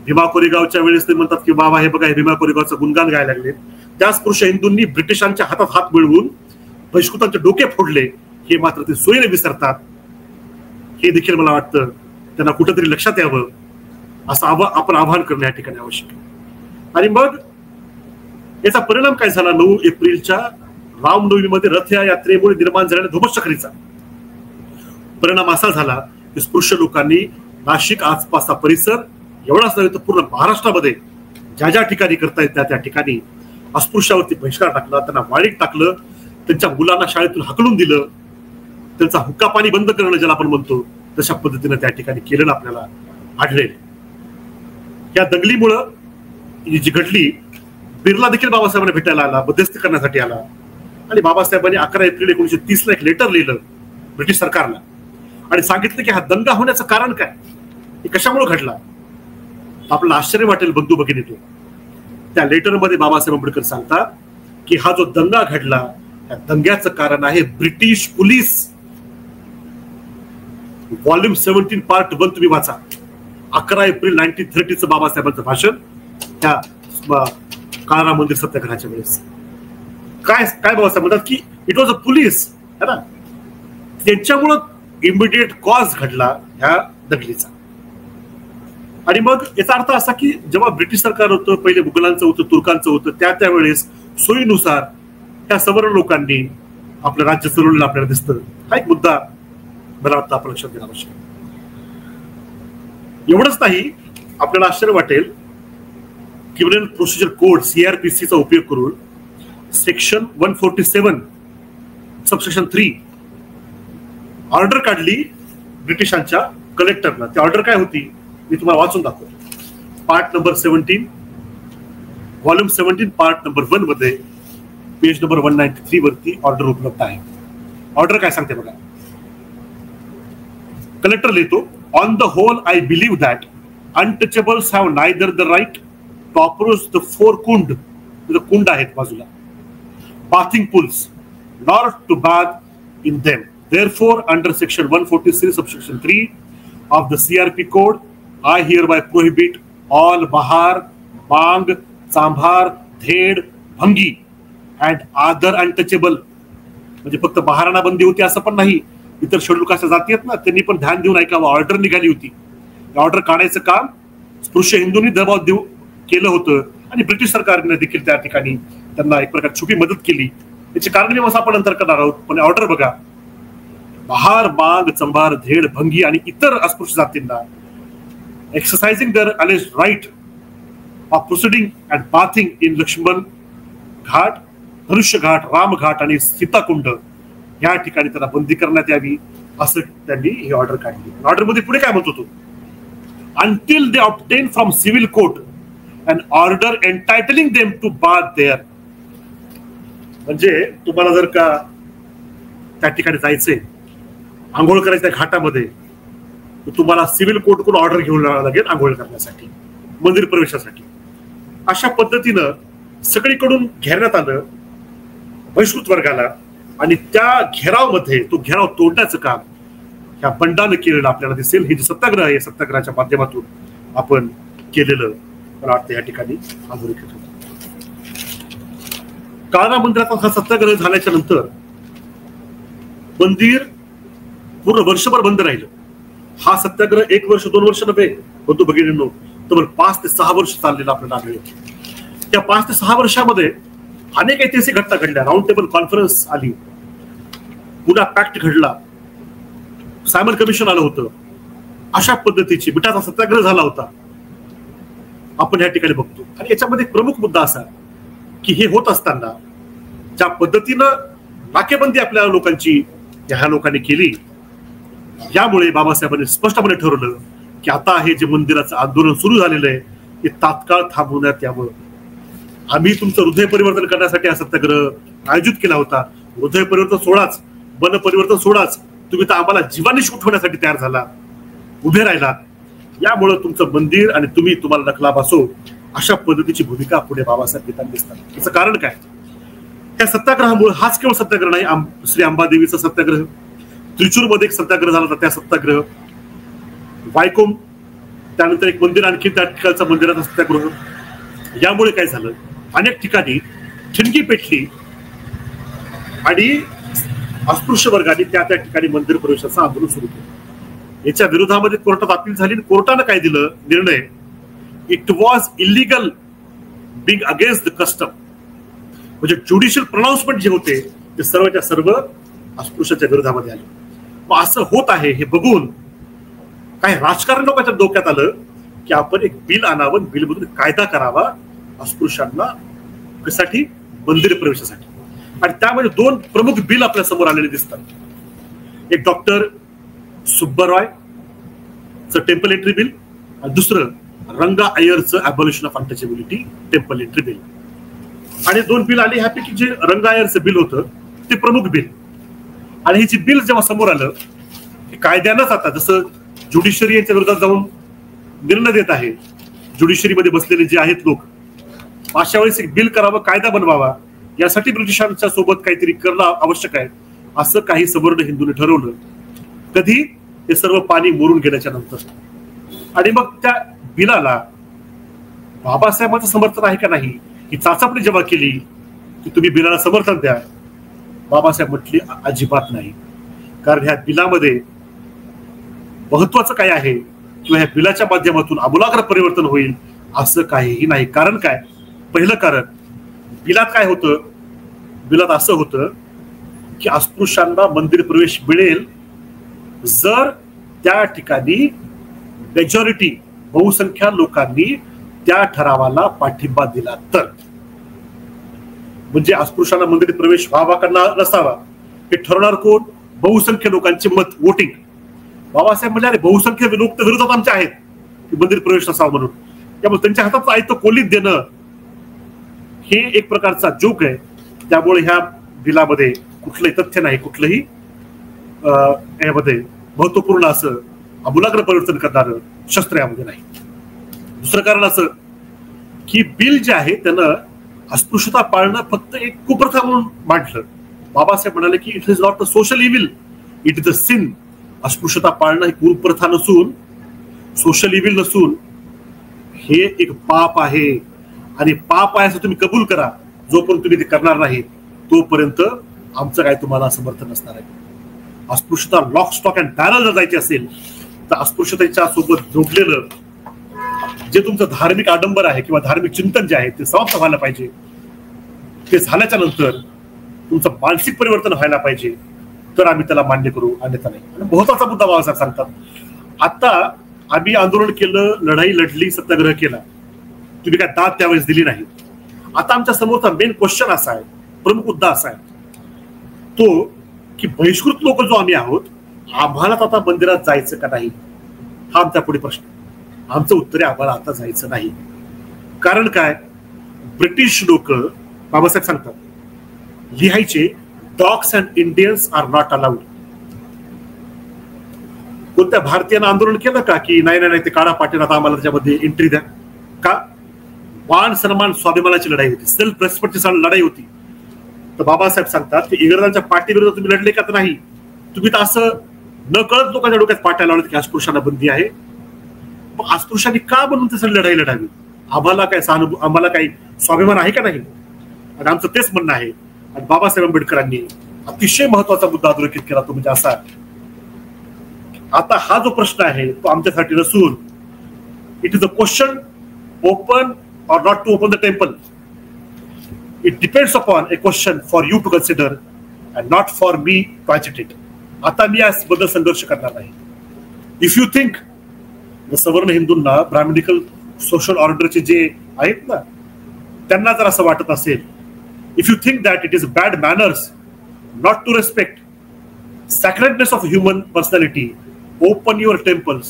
भीमा कोरेगावच्या वेळेस ते म्हणतात की बाबा हे बघा, हे भीमा कोरेगावचं गुणगान गायला लागले. त्या स्पृश्य हिंदूंनी ब्रिटिशांच्या हातात हात मिळवून बहिष्कृतांचे डोके फोडले, हे मात्र ते सोयीने विसरतात. हे देखील मला वाटतं त्यांना कुठेतरी लक्षात यावं, असं आपण आवाहन करणं या ठिकाणी आवश्यक आहे. आणि मग याचा परिणाम काय झाला? 9 एप्रिलच्या रामनवमीमध्ये रथ यात्रेमुळे निर्माण झालेल्या धुमश्चक्रीचा परिणाम असा झाला की स्पृश्य लोकांनी नाशिक आसपासचा परिसर एवढाच नव्हे तर पूर्ण महाराष्ट्रामध्ये ज्या ज्या ठिकाणी करता येत त्या ठिकाणी अस्पृश्यावरती बहिष्कार टाकला, त्यांना वाळीत टाकलं, त्यांच्या मुलांना शाळेतून हाकलून दिलं, त्यांचा हुक्का पाणी बंद करणं ज्याला आपण म्हणतो तशा पद्धतीनं त्या ठिकाणी केलेलं आपल्याला आढळेल. या दंगलीमुळं जी घडली, बिर्ला देखील बाबासाहेबांना भेटायला आला, मध्यस्थी करण्यासाठी आला आणि बाबासाहेबांनी 11 एप्रिल 1930 ला एक लेटर लिहिलं ब्रिटिश सरकारला आणि सांगितलं की हा दंगा होण्याचं कारण काय, हे कशामुळे घडला. आपल्याला आश्चर्य वाटेल बंधू भगिनीतून. त्या लेटरमध्ये बाबासाहेब आंबेडकर सांगतात की हा जो दंगा घडला, त्या दंग्याचं कारण आहे ब्रिटिश पोलीस. व्हॉल्यूम 17 पार्ट 1 तुम्ही वाचा. 11 एप्रिल 1930 बाबासाहेबांचं भाषण त्या काळाराम मंदिर सत्याग्रहाच्या वेळेस. काय काय बाबासाहेब म्हणतात की इट वॉज अ पोलीस, है ना, त्यांच्यामुळं इमिडिएट कॉज घडला ह्या दंगलीचा. आणि मग याचा अर्थ असा की जेव्हा ब्रिटिश सरकार होतं, पहिले मुघलांचं होतं, तुर्कांचं होतं, त्यावेळेस सोयीनुसार त्या सवर्ण लोकांनी आपलं राज्य चालवलेलं आपल्याला दिसतं. हा एक मुद्दा मला वाटतं आपण लक्षात घेणं आवश्यक. एवढंच नाही, आपल्याला आश्चर्य वाटेल, क्रिमिनल प्रोसिजर कोड CRPC चा उपयोग करून सेक्शन 147 सबसेक्शन 3 ऑर्डर काढली ब्रिटिशांच्या कलेक्टरनं. ती ऑर्डर काय होती मी तुम्हाला वाचून दाखवतो. Part number 17 volume 17 part number 1 मध्ये पेज नंबर 193 वरती ऑर्डर उपलब्ध आहे. ऑर्डर काय सांगते बघा. कलेक्टर लिहितो, on the whole I believe that untouchables have neither the right to approach the 4 kund, कुंड आहेत बाजूला, bathing pools, nor to bath in them. Therefore, under section 146 subsection 3 of the CRP code, I hereby prohibit all bahar, bang, चांभार, धेड, भंगी and other untouchable. म्हणजे फक्त बहारांना बंदी होती असं पण नाही, इतर शेड्यूल कास्ट जाती आहेत ना, त्यांनी पण ध्यान देऊन ऐकावं. ऑर्डर निघाली होती. ऑर्डर काढायचं काम स्पृश्य हिंदूंनी दबाव देऊ केलं होतं आणि ब्रिटिश सरकारने देखील त्या ठिकाणी त्यांना एक प्रकार छुपी मदत केली. याचे कारण मी आपण नंतर करणार आहोत. पण ऑर्डर बघा. बहार, बांग, चंभार, धेड, भंगी आणि इतर अस्पृश्य जातींना exercising their alleged right of proceeding and bathing in Lakshman Ghat, Dhanushya Ghat, Ram Ghat आणि सीताकुंड या ठिकाणी त्यांना बंदी करण्यात यावी असं त्यांनी ही ऑर्डर काढली. ऑर्डर मध्ये पुढे काय म्हणतो तो, until they obtain from civil court an order entitling them to bath there. म्हणजे तुम्हाला जर का त्या ठिकाणी जायचंय, आंघोळ करायच्या घाटामध्ये, तुम्हाला सिव्हिल कोर्ट कडून ऑर्डर घेऊन जावं लागेल आंघोळ करण्यासाठी, मंदिर प्रवेशासाठी. अशा पद्धतीनं सगळीकडून घेरण्यात आलं बहिष्कृत वर्गाला आणि त्या घेरावमध्ये तो घेराव तोडण्याचं काम ह्या बंडानं केलेलं आपल्याला दिसेल. हे जे सत्याग्रह आहे, सत्याग्रहाच्या माध्यमातून आपण केलेलं मला वाटतं या ठिकाणी अधोरेखित होतं. काळाराम मंदिराचा हा सत्याग्रह झाल्याच्या नंतर मंदिर पूर्ण वर्षभर बंद राहिलं. हा सत्याग्रह 1 वर्ष 2 वर्ष नव्हे बंधू भगिनींनो, तर 5 ते 6 वर्ष चाललेला आपल्याला आढळेल. त्या 5 ते 6 वर्षामध्ये अनेक ऐतिहासिक घटना घडल्या, राऊंड टेबल कॉन्फरन्स आली, पुन्हा पॅक्ट घडला, सायमन कमिशन आलं होतं, अशा पद्धतीची मिठाचा सत्याग्रह झाला होता आपण या ठिकाणी बघतो. आणि याच्यामध्ये एक प्रमुख मुद्दा असा की हे होत असताना ज्या पद्धतीनं नाकेबंदी आपल्या लोकांची ह्या लोकांनी केली, यामुळे बाबासाहेबांनी स्पष्टपणे ठरवलं की आता हे जे मंदिराचं आंदोलन सुरू झालेलं आहे ते तात्काळ थांबवण्यात यावं. आम्ही तुमचं हृदय परिवर्तन करण्यासाठी हा सत्याग्रह आयोजित केला होता. हृदय परिवर्तन सोडाच, मन परिवर्तन सोडाच, तुम्ही तर आम्हाला जीवानिश उठवण्यासाठी तयार झाला, उभे राहिला. यामुळे तुमचं मंदिर आणि तुम्हाला नकलाभ असो, अशा पद्धतीची भूमिका पुढे बाबासाहेब घेताना दिसतात. याचं कारण काय? त्या सत्याग्रहामुळे हाच केवळ सत्याग्रह नाही, श्री अंबादेवीचा सत्याग्रह, त्रिचूरमध्ये एक सत्याग्रह झाला होता, त्या सत्याग्रह, वायकोम, त्यानंतर एक मंदिर आणखी त्या ठिकाणचा मंदिराचा सत्याग्रह. यामुळे काय झालं, अनेक ठिकाणी ठिणगी पेटली आणि अस्पृश्य वर्गाने त्या ठिकाणी मंदिर प्रवेशाचं आंदोलन सुरू केलं. याच्या विरोधामध्ये कोर्टात अपील झाली. कोर्टानं काय दिलं निर्णय, it was illegal being against the custom. म्हणजे ज्युडिशियल प्रोनाउन्समेंट जे होते ते सर्वच्या सर्व अस्पृश्याच्या विरोधामध्ये आले. मग असं होत आहे हे बघून काही राजकारणी लोकांच्या डोक्यात आलं की आपण एक बिल आणावं, बिलमधून कायदा करावा अस्पृश्यांना कशासाठी, मंदिर प्रवेशासाठी. आणि त्यामध्ये दोन प्रमुख बिल आपल्या समोर आलेले दिसतात. एक डॉक्टर सुब्बारॉयचं टेम्पल एंट्री बिल आणि दुसरं रंगा अय्यरचं abolition of untouchability temple entry bill. आणि दोन बिल आले ह्यापैकी जे रंगा अय्यरचं बिल होतं ते प्रमुख बिल. आणि हे जे बिल जेव्हा समोर आलं ते कायद्यानंच आता जसं ज्युडिशरी यांच्या विरोधात जाऊन निर्णय देत आहे, ज्युडिशरीमध्ये बसलेले जे आहेत लोक, अशा वेळेस एक बिल करावं, कायदा बनवावा, यासाठी ब्रिटिशांच्या सोबत काहीतरी करणं आवश्यक आहे असं काही सवर्ण हिंदूंनी ठरवलं. कधी? हे सर्व पाणी मोरून गेल्याच्या नंतर. आणि मग त्या बिलाला बाबासाहेबांचं समर्थन आहे का नाही ही चाचपणी जेव्हा केली की तुम्ही बिलाला समर्थन द्या, बाबासाहेब म्हटले अजिबात नाही. कारण ह्या बिलामध्ये महत्वाचं काय आहे किंवा ह्या बिलाच्या माध्यमातून आमूलाग्र परिवर्तन होईल असं काहीही नाही. कारण काय? पहिलं कारण, बिलात काय होतं, बिलात असं होतं की अस्पृश्यांना मंदिर प्रवेश मिळेल जर त्या ठिकाणी मेजॉरिटी, बहुसंख्य लोकांनी त्या ठरावाला पाठिंबा दिला तर. म्हणजे अस्पृश्यांना मंदिर प्रवेश व्हावा का नसावा हे ठरवणार कोण? बहुसंख्य लोकांचे मत, वोटिंग. बाबासाहेब म्हणले अरे बहुसंख्य लोक तर विरोधात आमचे आहेत की मंदिर प्रवेश नसावा म्हणून, त्यामुळे त्यांच्या हातात आयतं कोलीत देणं हे एक प्रकारचा जोक आहे. त्यामुळे ह्या बिलामध्ये कुठलंही तथ्य नाही, कुठलंही यामध्ये महत्वपूर्ण असं आमूलाग्र परिवर्तन करणारं शस्त्र यामध्ये नाही. दुसरं कारण असं की बिल जे आहे त्यानं अस्पृश्यता पाळणं फक्त एक कुप्रथा म्हणून मांडलं. बाबासाहेब म्हणाले की it is not a social evil, it is a sin. अस्पृश्यता पाळणं ही कुप्रथा नसून, सोशल इव्हिल नसून, हे एक पाप आहे. आणि पाप आहे असं तुम्ही कबूल करा. जोपर्यंत तुम्ही ते करणार नाही तोपर्यंत आमचं काय तुम्हाला समर्थन नसणार आहे. अस्पृश्यता लॉक स्टॉक अँड बॅरल जर जायची असेल तर अस्पृश्यतेच्या सोबत जोडलेलं जे तुमचं धार्मिक आडंबर आहे किंवा धार्मिक चिंतन जे आहे ते समाप्त व्हायला पाहिजे. ते झाल्याच्या नंतर तुमचं मानसिक परिवर्तन व्हायला पाहिजे, तर आम्ही त्याला मान्य करू, अन्यथा नाही. आणि महत्वाचा मुद्दा बाबासाहेब सांगतात, आता आम्ही आंदोलन केलं, लढाई लढली, सत्याग्रह केला, तुम्ही काय दाद त्यावेळेस दिली नाही. आता आमच्या समोरचा मेन क्वेश्चन असा आहे, प्रमुख मुद्दा असा आहे तो की बहिष्कृत लोक जो आम्ही आहोत, आम्हाला आता मंदिरात जायचं का नाही, हा आमचा पुढे प्रश्न. आमचं उत्तर आहे आम्हाला आता जायचं नाही. कारण काय? ब्रिटिश लोक, बाबासाहेब सांगतात, लिहायचे dogs and Indians are not allowed. कोणत्या भारतीयानं आंदोलन केलं का की नाही नाही ते काळा पाटील आता आम्हाला त्याच्यामध्ये एंट्री द्या? का? मान सन्मान स्वाभिमानाची लढाई होती, सेल्फ रेस्पेक्टची लढाई होती. तर बाबासाहेब सांगतात की इंग्रजांच्या पाठीविरोधात तुम्ही लढले का? तर नाही. तुम्ही तर असं न कळत लोकांच्या डोक्यात पाट्या लावल्यात की अस्पृश्यांना बंदी आहे. मग अस्पृश्यांनी का म्हणून तसं लढाई लढावी? आम्हाला काय आम्हाला काही स्वाभिमान आहे का नाही? आणि आमचं तेच म्हणणं आहे. आणि बाबासाहेब आंबेडकरांनी अतिशय महत्वाचा मुद्दा अधोरेखित केला तो म्हणजे असा, आता हा जो प्रश्न आहे तो आमच्यासाठी नसून it is a question open or not to open the temple. It depends upon a question for you to consider and not for me to agitate. आता मी याबद्दल संघर्ष करणार नाही. इफ यू थिंक सवर्ण हिंदूंना ब्राह्मणिकल सोशल ऑर्डरचे जे आहेत ना त्यांना जर असं वाटत असेल, if you think that it is bad manners not to respect sacredness of human personality, open your temples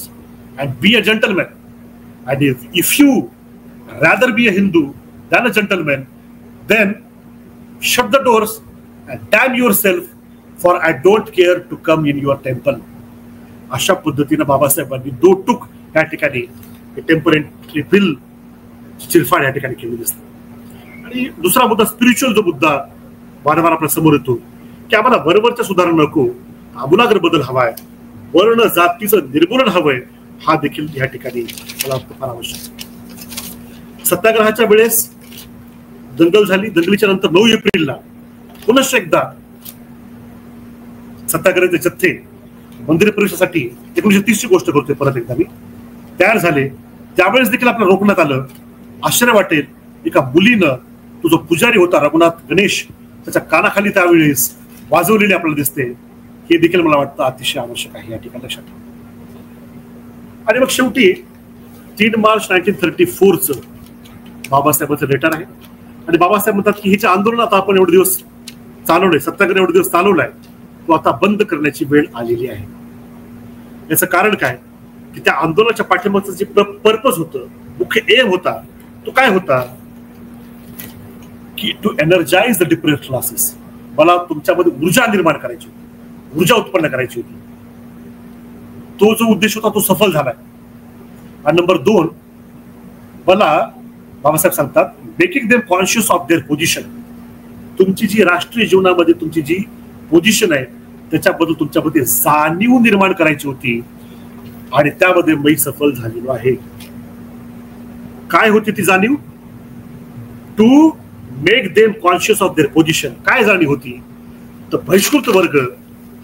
and be a gentleman. And if you rather be a Hindu than a gentleman, then shut the doors and damn yourself, for I don't care to come in your temple. अशा पद्धतीने बाबासाहेबांनी टूक या ठिकाणी temporary bill चिरफाड या ठिकाणी केलेली असते. आणि दुसरा मुद्दा स्पिरिच्युअल जो मुद्दा वारंवार आपल्या समोर येतो की आम्हाला वरवरच्या सुधारणा नको, आमूलाग्र बदल हवाय, वर्ण जातीचं निर्मूलन हवंय, हा देखील या ठिकाणी मला फार आवश्यक. सत्याग्रहाच्या वेळेस दंगल झाली. दंगलीच्या नंतर 9 एप्रिलला पुनश्च एकदा सत्याग्रहाचे जथ्थे मंदिर प्रवेशासाठी 1930 ची गोष्ट करतोय परत एकदा मी तयार झाले. त्यावेळेस देखील आपल्याला रोखण्यात आलं. आश्चर्य वाटेल, एका मुलीनं तो जो पुजारी होता रघुनाथ गणेश त्याच्या कानाखाली त्यावेळेस वाजवलेली आपल्याला दिसते. हे देखील मला वाटतं अतिशय आवश्यक आहे या ठिकाणी लक्षात ठेवा. आणि मग शेवटी 3 मार्च 1934 बाबासाहेबांचं लेटर आहे. आणि बाबासाहेब म्हणतात की हे जे आंदोलन आता आपण एवढे दिवस चालवलंय, सत्याग्रह एवढे दिवस चालवलाय, तो आता बंद करण्याची वेळ आलेली आहे. याचं कारण काय की त्या आंदोलनाच्या पाठिंबाचं जे पर्पज होतं, मुख्य एम होता, तो काय होता की to energise the depressed classes. मला तुमच्यामध्ये ऊर्जा निर्माण करायची होती, ऊर्जा उत्पन्न करायची होती. तो जो उद्देश होता तो सफल झालाय. आणि नंबर 2, मला बाबासाहेब सांगतात making them conscious of their position. तुमची जी राष्ट्रीय जीवनामध्ये तुमची जी पोझिशन आहे त्याच्याबद्दल तुमच्यामध्ये जाणीव निर्माण करायची होती आणि त्यामध्ये मी सफल झालेलो आहे. काय होती ती जाणीव? To make them conscious of their position. काय जाणीव होती तर बहिष्कृत वर्ग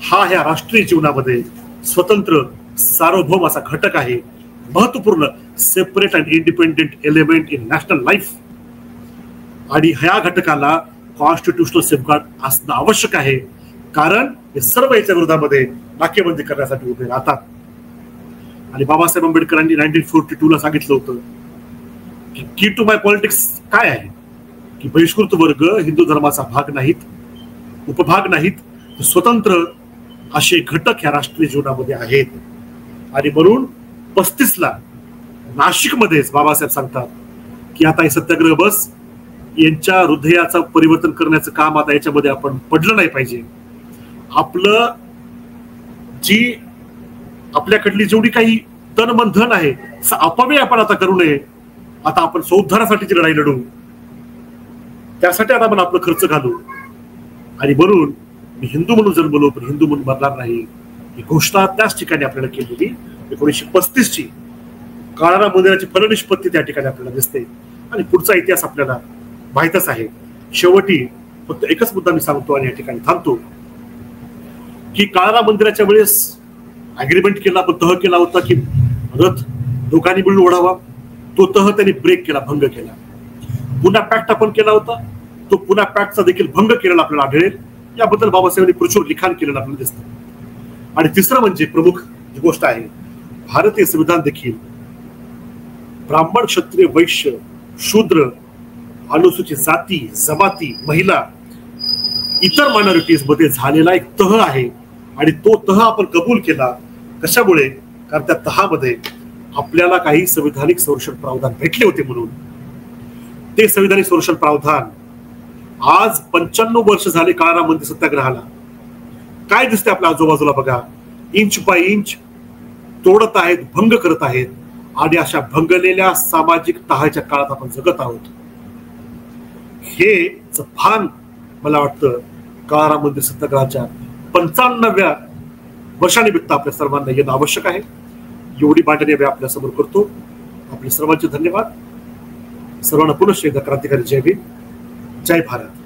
हा ह्या राष्ट्रीय जीवनामध्ये स्वतंत्र सार्वभौम असा घटक आहे, महत्वपूर्ण separate and independent element in national life. आणि ह्या घटकाला कॉन्स्टिट्युशनल सेफगार्ड असणं आवश्यक आहे, कारण हे सर्व याच्या विरोधामध्ये नाकेबंदी करण्यासाठी उभे राहतात. आणि बाबासाहेब आंबेडकरांनी 1942 ला सांगितलं होतं की की टू माय पॉलिटिक्स काय आहे की बहिष्कृत वर्ग हिंदू धर्माचा भाग नाहीत, उपभाग नाहीत, स्वतंत्र असे घटक ह्या राष्ट्रीय जीवनामध्ये आहेत. आणि म्हणून 35 ला नाशिकमध्येच बाबासाहेब सांगतात की आता हे सत्याग्रह बस, यांच्या हृदयाचं परिवर्तन करण्याचं काम आता याच्यामध्ये आपण पडलं नाही पाहिजे. आपलं जी आपल्याकडली जेवढी काही तन मन धन आहे अपव्यय आपण आता करू नये. आता आपण सौद्धारासाठीची लढाई लढू, त्यासाठी आता आपण आपलं खर्च घालू. आणि म्हणून मी हिंदू म्हणून जन्मलो पण हिंदू म्हणून मरणार नाही, ही घोषणा त्याच ठिकाणी आपल्याला केलेली 1935 ची काळाराम मंदिराची फलनिष्पत्ती त्या ठिकाणी आपल्याला दिसते. आणि पुढचा इतिहास आपल्याला माहितच आहे. शेवटी फक्त एकच मुद्दा मी सांगतो आणि या ठिकाणी थांबतो की काळाराम मंदिराच्या वेळेस अग्रीमेंट केला, पण तह केला होता की रथ दोघांनी मिळून ओढावा. तो तह त्यांनी ब्रेक केला, भंग केला. पुन्हा पॅक्ट आपण केला होता, तो पुन्हा पॅक्टचा देखील भंग केलेला आपल्याला आढळेल. याबद्दल बाबासाहेबांनी प्रचुर लिखाण केलेलं आपल्याला दिसतं. आणि तिसरं म्हणजे प्रमुख जी गोष्ट आहे, भारतीय संविधान देखील ब्राह्मण, क्षत्रिय, वैश्य, शूद्र, अनुसूचित जाती, जमाती, महिला, इतर मायनॉरिटीज मध्ये झालेला एक तह आहे. आणि तो तह आपण कबूल केला. कशामुळे? कारण त्या तहामध्ये आपल्याला काही संविधानिक संरक्षण प्रावधान भेटले होते. म्हणून ते संविधानिक संरक्षण प्रावधान आज 95 वर्ष झाले काळाराम मंदिर सत्याग्रहाला. काय दिसते आपल्या आजूबाजूला बघा, इंच बाय इंच तोडत आहेत, भंग करत आहेत. आणि अशा भंगलेल्या सामाजिक तहाच्या काळात आपण जगत आहोत. हे भान मला वाटतं काळाराम मंदिर सत्याग्रहाच्या 95व्या वर्षानिमित्त आपल्या सर्वांना येणं आवश्यक आहे. एवढी मांडणी मी आपल्या समोर करतो. आपले सर्वांचे धन्यवाद. सर्वांना पुनश्च एकदा क्रांतिकारी जय भीम, जय भारत.